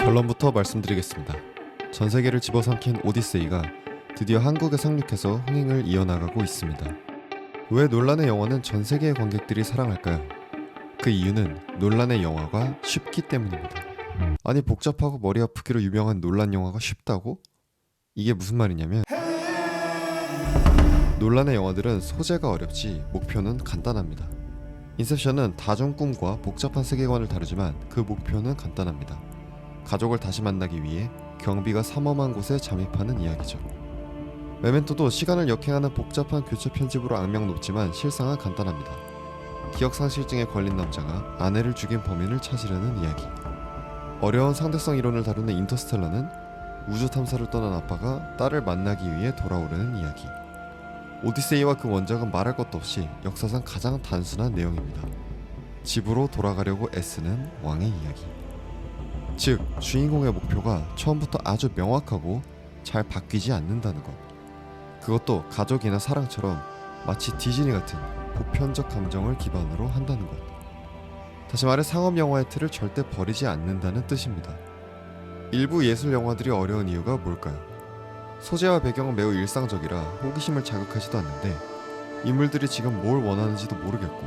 결론부터 말씀드리겠습니다. 전 세계를 집어삼킨 오디세이가 드디어 한국에 상륙해서 흥행을 이어나가고 있습니다. 왜 논란의 영화는 전 세계의 관객들이 사랑할까요? 그 이유는 논란의 영화가 쉽기 때문입니다. 아니, 복잡하고 머리 아프기로 유명한 논란 영화가 쉽다고? 이게 무슨 말이냐면, 논란의 영화들은 소재가 어렵지 목표는 간단합니다. 인셉션은 다중 꿈과 복잡한 세계관을 다루지만 그 목표는 간단합니다. 가족을 다시 만나기 위해 경비가 삼엄한 곳에 잠입하는 이야기죠. 메멘토도 시간을 역행하는 복잡한 교체 편집으로 악명 높지만 실상은 간단합니다. 기억상실증에 걸린 남자가 아내를 죽인 범인을 찾으려는 이야기. 어려운 상대성 이론을 다루는 인터스텔라는 우주 탐사를 떠난 아빠가 딸을 만나기 위해 돌아오려는 이야기. 오디세이와 그 원작은 말할 것도 없이 역사상 가장 단순한 내용입니다. 집으로 돌아가려고 애쓰는 왕의 이야기. 즉, 주인공의 목표가 처음부터 아주 명확하고 잘 바뀌지 않는다는 것. 그것도 가족이나 사랑처럼 마치 디즈니 같은 보편적 감정을 기반으로 한다는 것. 다시 말해 상업 영화의 틀을 절대 버리지 않는다는 뜻입니다. 일부 예술 영화들이 어려운 이유가 뭘까요? 소재와 배경은 매우 일상적이라 호기심을 자극하지도 않는데 인물들이 지금 뭘 원하는지도 모르겠고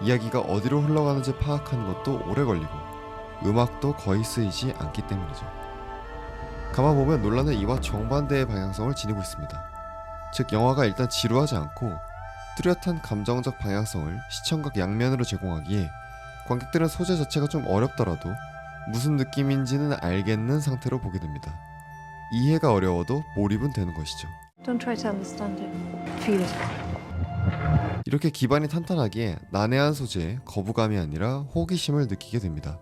이야기가 어디로 흘러가는지 파악하는 것도 오래 걸리고 음악도 거의 쓰이지 않기 때문이죠. 가만 보면 논란은 이와 정반대의 방향성을 지니고 있습니다. 즉, 영화가 일단 지루하지 않고 뚜렷한 감정적 방향성을 시청각 양면으로 제공하기에 관객들은 소재 자체가 좀 어렵더라도 무슨 느낌인지는 알겠는 상태로 보게 됩니다. 이해가 어려워도 몰입은 되는 것이죠. Don't try to understand it. Feel it. 이렇게 기반이 탄탄하기에 난해한 소재에 거부감이 아니라 호기심을 느끼게 됩니다.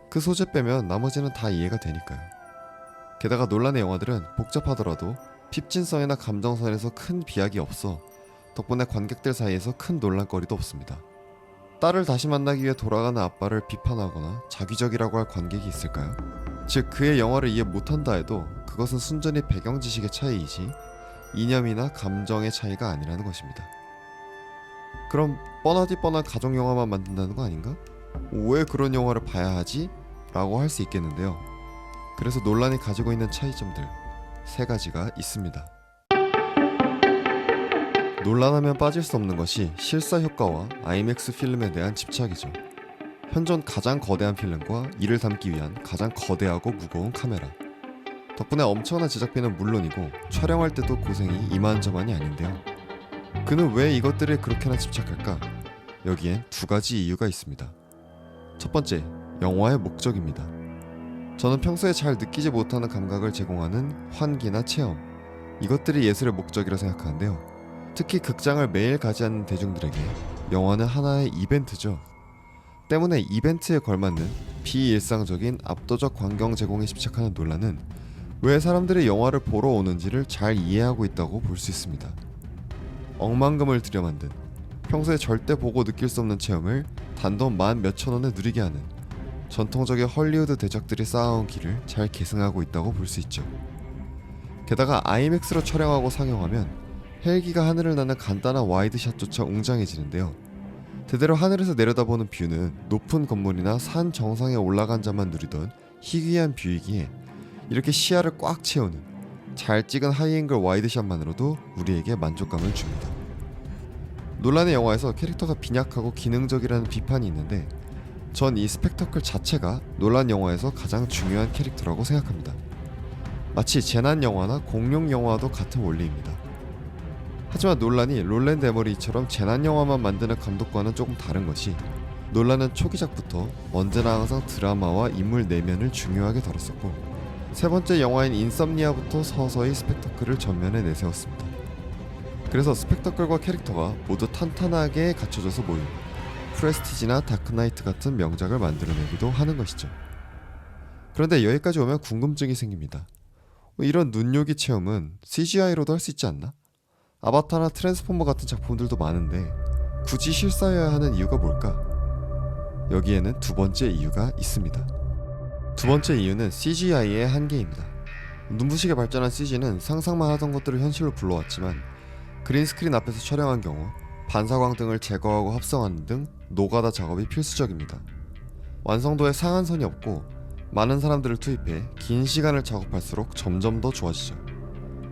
그 소재 빼면 나머지는 다 이해가 되니까요. 게다가 논란의 영화들은 복잡하더라도 핍진성이나 감정선에서 큰 비약이 없어 덕분에 관객들 사이에서 큰 논란거리도 없습니다. 딸을 다시 만나기 위해 돌아가는 아빠를 비판하거나 자기적이라고 할 관객이 있을까요? 즉, 그의 영화를 이해 못한다 해도 그것은 순전히 배경 지식의 차이이지 이념이나 감정의 차이가 아니라는 것입니다. 그럼 뻔하디 뻔한 가족 영화만 만든다는 거 아닌가? 왜 그런 영화를 봐야 하지? 라고 할 수 있겠는데요. 그래서 논란이 가지고 있는 차이점들 3가지가 있습니다. 논란하면 빠질 수 없는 것이 실사 효과와 아이맥스 필름에 대한 집착이죠. 현존 가장 거대한 필름과 이를 담기 위한 가장 거대하고 무거운 카메라. 덕분에 엄청난 제작비는 물론이고 촬영할 때도 고생이 이만저만이 아닌데요. 그는 왜 이것들에 그렇게나 집착할까? 여기엔 2가지 이유가 있습니다. 첫 번째, 영화의 목적입니다. 저는 평소에 잘 느끼지 못하는 감각을 제공하는 환기나 체험, 이것들이 예술의 목적이라 생각하는데요. 특히 극장을 매일 가지 않는 대중들에게 영화는 하나의 이벤트죠. 때문에 이벤트에 걸맞는 비일상적인 압도적 광경 제공에 집착하는 논란은 왜 사람들이 영화를 보러 오는지를 잘 이해하고 있다고 볼 수 있습니다. 억만금을 들여 만든 평소에 절대 보고 느낄 수 없는 체험을 단돈 10,000몇천 원에 누리게 하는 전통적인 헐리우드 대작들이 쌓아온 길을 잘 계승하고 있다고 볼 수 있죠. 게다가 아이맥스로 촬영하고 상영하면 헬기가 하늘을 나는 간단한 와이드샷조차 웅장해지는데요. 대대로 하늘에서 내려다보는 뷰는 높은 건물이나 산 정상에 올라간 자만 누리던 희귀한 뷰이기에 이렇게 시야를 꽉 채우는 잘 찍은 하이앵글 와이드샷만으로도 우리에게 만족감을 줍니다. 논란의 영화에서 캐릭터가 빈약하고 기능적이라는 비판이 있는데 전 이 스펙터클 자체가 논란 영화에서 가장 중요한 캐릭터라고 생각합니다. 마치 재난 영화나 공룡 영화도 같은 원리입니다. 하지만 논란이 롤랜드 에머리처럼 재난 영화만 만드는 감독과는 조금 다른 것이, 논란은 초기작부터 언제나 항상 드라마와 인물 내면을 중요하게 다뤘었고 3번째 영화인 인썸니아부터 서서히 스펙터클을 전면에 내세웠습니다. 그래서 스펙터클과 캐릭터가 모두 탄탄하게 갖춰져서 모인 프레스티지나 다크나이트 같은 명작을 만들어내기도 하는 것이죠. 그런데 여기까지 오면 궁금증이 생깁니다. 이런 눈요기 체험은 CGI로도 할 수 있지 않나? 아바타나 트랜스포머 같은 작품들도 많은데 굳이 실사여야 하는 이유가 뭘까? 여기에는 2번째 이유가 있습니다. 2번째 이유는 CGI의 한계입니다. 눈부시게 발전한 CG는 상상만 하던 것들을 현실로 불러왔지만 그린스크린 앞에서 촬영한 경우 반사광 등을 제거하고 합성하는 등 노가다 작업이 필수적입니다. 완성도에 상한선이 없고 많은 사람들을 투입해 긴 시간을 작업할수록 점점 더 좋아지죠.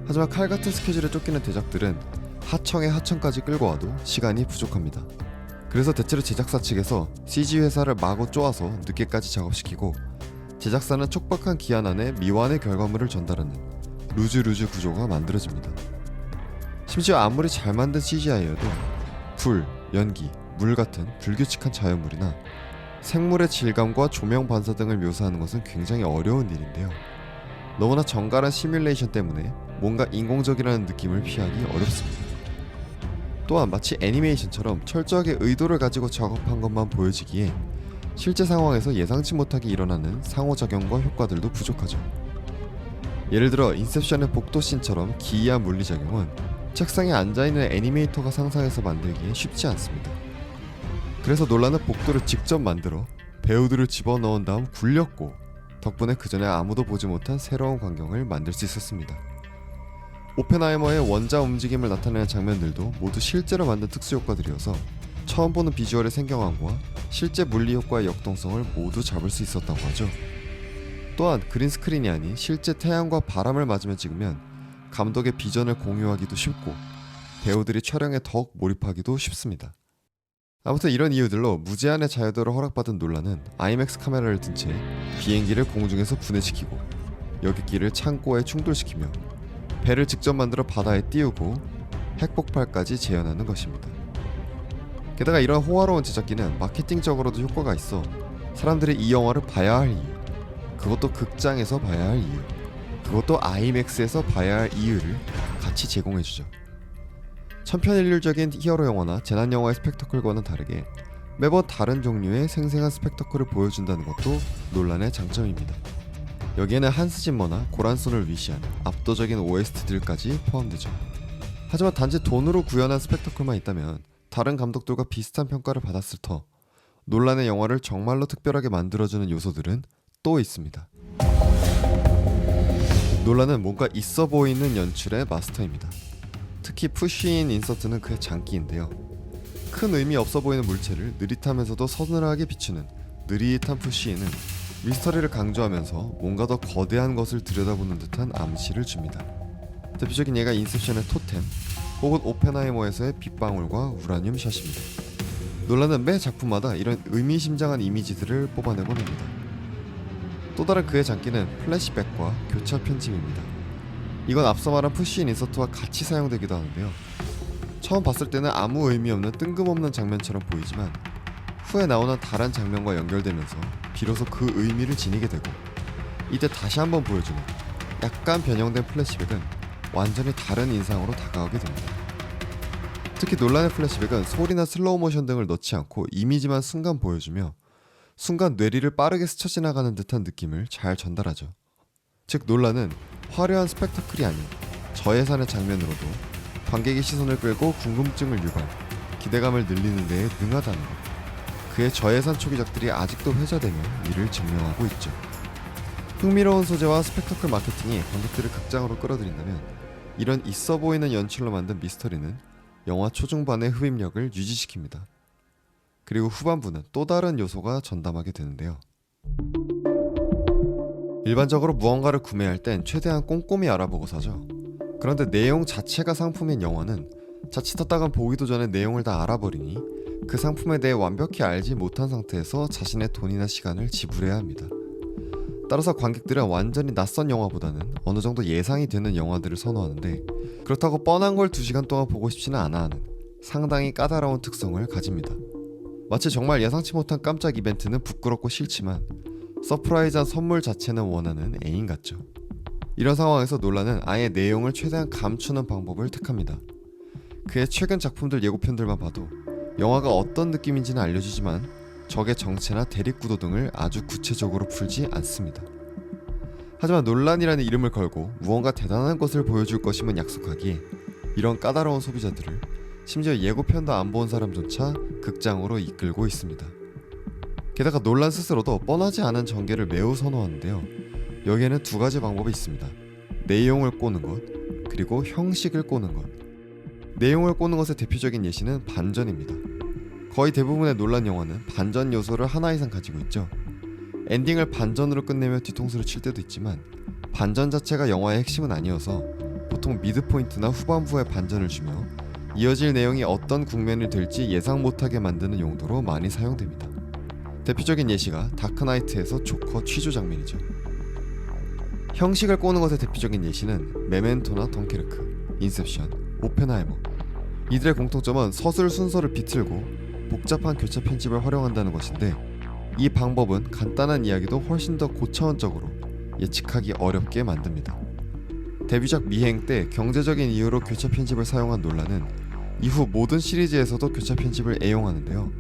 하지만 칼같은 스케줄에 쫓기는 대작들은 하청에 하청까지 끌고 와도 시간이 부족합니다. 그래서 대체로 제작사 측에서 CG 회사를 마구 쪼아서 늦게까지 작업시키고 제작사는 촉박한 기한 안에 미완의 결과물을 전달하는 루즈루즈 구조가 만들어집니다. 심지어 아무리 잘 만든 CGI여도 불, 연기, 물 같은 불규칙한 자연물이나 생물의 질감과 조명 반사 등을 묘사하는 것은 굉장히 어려운 일인데요. 너무나 정갈한 시뮬레이션 때문에 뭔가 인공적이라는 느낌을 피하기 어렵습니다. 또한 마치 애니메이션처럼 철저하게 의도를 가지고 작업한 것만 보여지기에 실제 상황에서 예상치 못하게 일어나는 상호작용과 효과들도 부족하죠. 예를 들어 인셉션의 복도씬처럼 기이한 물리작용은 책상에 앉아있는 애니메이터가 상상해서 만들기에 쉽지 않습니다. 그래서 놀란은 복도를 직접 만들어 배우들을 집어넣은 다음 굴렸고 덕분에 그전에 아무도 보지 못한 새로운 광경을 만들 수 있었습니다. 오펜하이머의 원자 움직임을 나타내는 장면들도 모두 실제로 만든 특수효과들이어서 처음 보는 비주얼의 생경함과 실제 물리효과의 역동성을 모두 잡을 수 있었다고 하죠. 또한 그린스크린이 아닌 실제 태양과 바람을 맞으며 찍으면 감독의 비전을 공유하기도 쉽고 배우들이 촬영에 더욱 몰입하기도 쉽습니다. 아무튼 이런 이유들로 무제한의 자유도를 허락받은 놀란은 IMAX 카메라를 든 채 비행기를 공중에서 분해시키고 여객기를 창고에 충돌시키며 배를 직접 만들어 바다에 띄우고 핵폭발까지 재현하는 것입니다. 게다가 이런 호화로운 제작기는 마케팅적으로도 효과가 있어 사람들이 이 영화를 봐야 할 이유, 그것도 극장에서 봐야 할 이유, 그것도 IMAX에서 봐야 할 이유를 같이 제공해주죠. 천편일률적인 히어로 영화나 재난 영화의 스펙터클과는 다르게 매번 다른 종류의 생생한 스펙터클을 보여준다는 것도 논란의 장점입니다. 여기에는 한스 짐머나 고란손을 위시한 압도적인 OST들까지 포함되죠. 하지만 단지 돈으로 구현한 스펙터클만 있다면 다른 감독들과 비슷한 평가를 받았을 터 논란의 영화를 정말로 특별하게 만들어주는 요소들은 또 있습니다. 논란은 뭔가 있어 보이는 연출의 마스터입니다. 특히 푸쉬인 인서트는 그의 장기인데요. 큰 의미 없어 보이는 물체를 느릿하면서도 서늘하게 비추는 느릿한 푸쉬인은 미스터리를 강조하면서 뭔가 더 거대한 것을 들여다보는 듯한 암시를 줍니다. 대표적인 예가 인셉션의 토템 혹은 오펜하이머에서의 빗방울과 우라늄 샷입니다. 논란은 매 작품마다 이런 의미심장한 이미지들을 뽑아내곤 합니다. 또 다른 그의 장기는 플래시백과 교차 편집입니다. 이건 앞서 말한 푸쉬인 인서트와 같이 사용되기도 하는데요. 처음 봤을 때는 아무 의미 없는 뜬금없는 장면처럼 보이지만 후에 나오는 다른 장면과 연결되면서 비로소 그 의미를 지니게 되고 이때 다시 한번 보여주는 약간 변형된 플래시백은 완전히 다른 인상으로 다가오게 됩니다. 특히 논란의 플래시백은 소리나 슬로우 모션 등을 넣지 않고 이미지만 순간 보여주며 순간 뇌리를 빠르게 스쳐 지나가는 듯한 느낌을 잘 전달하죠. 즉 논란은 화려한 스펙타클이 아닌 저예산의 장면으로도 관객의 시선을 끌고 궁금증을 유발, 기대감을 늘리는 데에 능하다는 것. 그의 저예산 초기작들이 아직도 회자되며 이를 증명하고 있죠. 흥미로운 소재와 스펙터클 마케팅이 관객들을 극장으로 끌어들인다면 이런 있어 보이는 연출로 만든 미스터리는 영화 초중반의 흡입력을 유지시킵니다. 그리고 후반부는 또 다른 요소가 전담하게 되는데요. 일반적으로 무언가를 구매할 땐 최대한 꼼꼼히 알아보고 사죠. 그런데 내용 자체가 상품인 영화는 자칫하다간 보기도 전에 내용을 다 알아버리니 그 상품에 대해 완벽히 알지 못한 상태에서 자신의 돈이나 시간을 지불해야 합니다. 따라서 관객들은 완전히 낯선 영화보다는 어느 정도 예상이 되는 영화들을 선호하는데 그렇다고 뻔한 걸 2시간 동안 보고 싶지는 않아 하는 상당히 까다로운 특성을 가집니다. 마치 정말 예상치 못한 깜짝 이벤트는 부끄럽고 싫지만 서프라이즈한 선물 자체는 원하는 애인 같죠. 이런 상황에서 논란은 아예 내용을 최대한 감추는 방법을 택합니다. 그의 최근 작품들 예고편들만 봐도 영화가 어떤 느낌인지는 알려주지만 적의 정체나 대립구도 등을 아주 구체적으로 풀지 않습니다. 하지만 논란이라는 이름을 걸고 무언가 대단한 것을 보여줄 것임은 약속하기에 이런 까다로운 소비자들을 심지어 예고편도 안 본 사람조차 극장으로 이끌고 있습니다. 게다가 논란 스스로도 뻔하지 않은 전개를 매우 선호하는데요. 여기에는 2가지 방법이 있습니다. 내용을 꼬는 것, 그리고 형식을 꼬는 것. 내용을 꼬는 것의 대표적인 예시는 반전입니다. 거의 대부분의 논란 영화는 반전 요소를 하나 이상 가지고 있죠. 엔딩을 반전으로 끝내며 뒤통수를 칠 때도 있지만 반전 자체가 영화의 핵심은 아니어서 보통 미드포인트나 후반부에 반전을 주며 이어질 내용이 어떤 국면이 될지 예상 못하게 만드는 용도로 많이 사용됩니다. 대표적인 예시가 다크나이트에서 조커 취조 장면이죠. 형식을 꼬는 것의 대표적인 예시는 메멘토나 덩케르크, 인셉션, 오펜하이머. 이들의 공통점은 서술 순서를 비틀고 복잡한 교차 편집을 활용한다는 것인데, 이 방법은 간단한 이야기도 훨씬 더 고차원적으로 예측하기 어렵게 만듭니다. 데뷔작 미행 때 경제적인 이유로 교차 편집을 사용한 놀란은 이후 모든 시리즈에서도 교차 편집을 애용하는데요.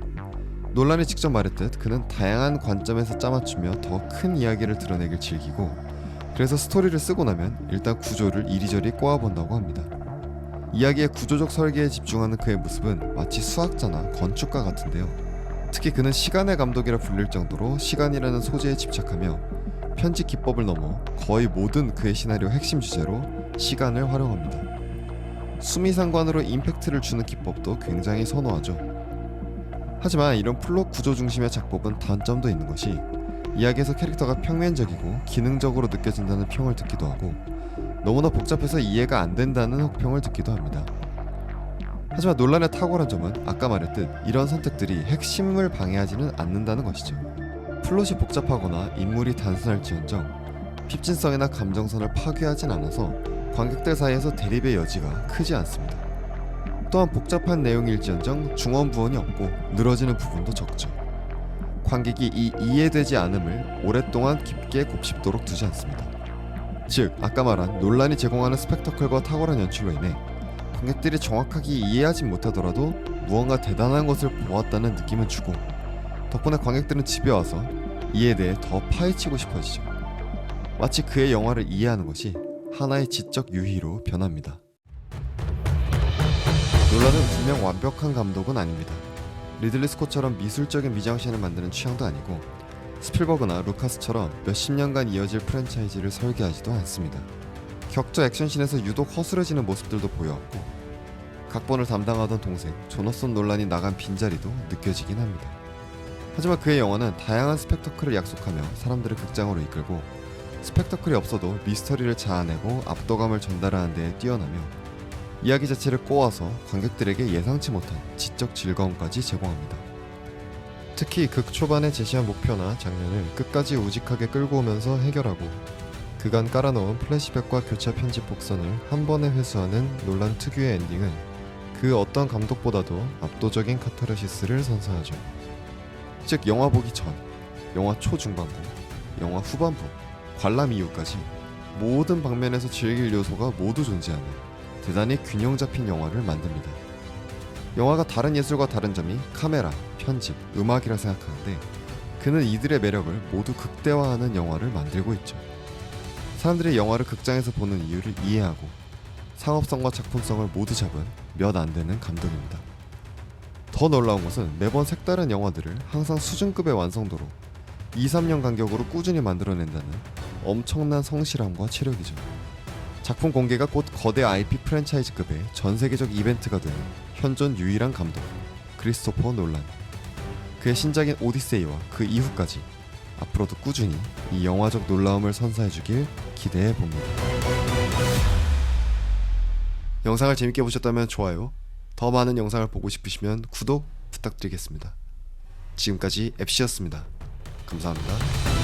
놀란이 직접 말했듯 그는 다양한 관점에서 짜맞추며 더 큰 이야기를 드러내길 즐기고, 그래서 스토리를 쓰고 나면 일단 구조를 이리저리 꼬아본다고 합니다. 이야기의 구조적 설계에 집중하는 그의 모습은 마치 수학자나 건축가 같은데요. 특히 그는 시간의 감독이라 불릴 정도로 시간이라는 소재에 집착하며 편집 기법을 넘어 거의 모든 그의 시나리오 핵심 주제로 시간을 활용합니다. 수미상관으로 임팩트를 주는 기법도 굉장히 선호하죠. 하지만 이런 플롯 구조 중심의 작법은 단점도 있는 것이, 이야기에서 캐릭터가 평면적이고 기능적으로 느껴진다는 평을 듣기도 하고 너무나 복잡해서 이해가 안 된다는 혹평을 듣기도 합니다. 하지만 논란의 탁월한 점은 아까 말했듯 이런 선택들이 핵심을 방해하지는 않는다는 것이죠. 플롯이 복잡하거나 인물이 단순할지언정 핍진성이나 감정선을 파괴하진 않아서 관객들 사이에서 대립의 여지가 크지 않습니다. 또한 복잡한 내용일지언정 중원부원이 없고 늘어지는 부분도 적죠. 관객이 이 이해되지 않음을 오랫동안 깊게 곱씹도록 두지 않습니다. 즉, 아까 말한 논란이 제공하는 스펙터클과 탁월한 연출로 인해 관객들이 정확하게 이해하지 못하더라도 무언가 대단한 것을 보았다는 느낌은 주고, 덕분에 관객들은 집에 와서 이에 대해 더 파헤치고 싶어지죠. 마치 그의 영화를 이해하는 것이 하나의 지적 유희로 변합니다. 놀란은 분명 완벽한 감독은 아닙니다. 리들리 스콧처럼 미술적인 미장센을 만드는 취향도 아니고, 스필버그나 루카스처럼 몇십 년간 이어질 프랜차이즈를 설계하지도 않습니다. 격조 액션씬에서 유독 허술해지는 모습들도 보여왔고, 각본을 담당하던 동생 조너선 놀란이 나간 빈자리도 느껴지긴 합니다. 하지만 그의 영화는 다양한 스펙터클을 약속하며 사람들을 극장으로 이끌고, 스펙터클이 없어도 미스터리를 자아내고 압도감을 전달하는 데에 뛰어나며 이야기 자체를 꼬아서 관객들에게 예상치 못한 지적 즐거움까지 제공합니다. 특히 극 초반에 제시한 목표나 장면을 끝까지 우직하게 끌고 오면서 해결하고 그간 깔아놓은 플래시백과 교차 편집 복선을 한 번에 회수하는 논란 특유의 엔딩은 그 어떤 감독보다도 압도적인 카타르시스를 선사하죠. 즉, 영화 보기 전, 영화 초중반부, 영화 후반부, 관람 이후까지 모든 방면에서 즐길 요소가 모두 존재하는 대단히 균형 잡힌 영화를 만듭니다. 영화가 다른 예술과 다른 점이 카메라, 편집, 음악이라 생각하는데, 그는 이들의 매력을 모두 극대화하는 영화를 만들고 있죠. 사람들이 영화를 극장에서 보는 이유를 이해하고 상업성과 작품성을 모두 잡은 몇 안 되는 감독입니다. 더 놀라운 것은 매번 색다른 영화들을 항상 수준급의 완성도로 2-3년 간격으로 꾸준히 만들어낸다는 엄청난 성실함과 체력이죠. 작품 공개가 곧 거대 IP 프랜차이즈급의 전세계적 이벤트가 되는 현존 유일한 감독, 크리스토퍼 놀란. 그의 신작인 오디세이와 그 이후까지 앞으로도 꾸준히 이 영화적 놀라움을 선사해주길 기대해봅니다. 영상을 재밌게 보셨다면 좋아요, 더 많은 영상을 보고 싶으시면 구독 부탁드리겠습니다. 지금까지 앱씨였습니다. 감사합니다.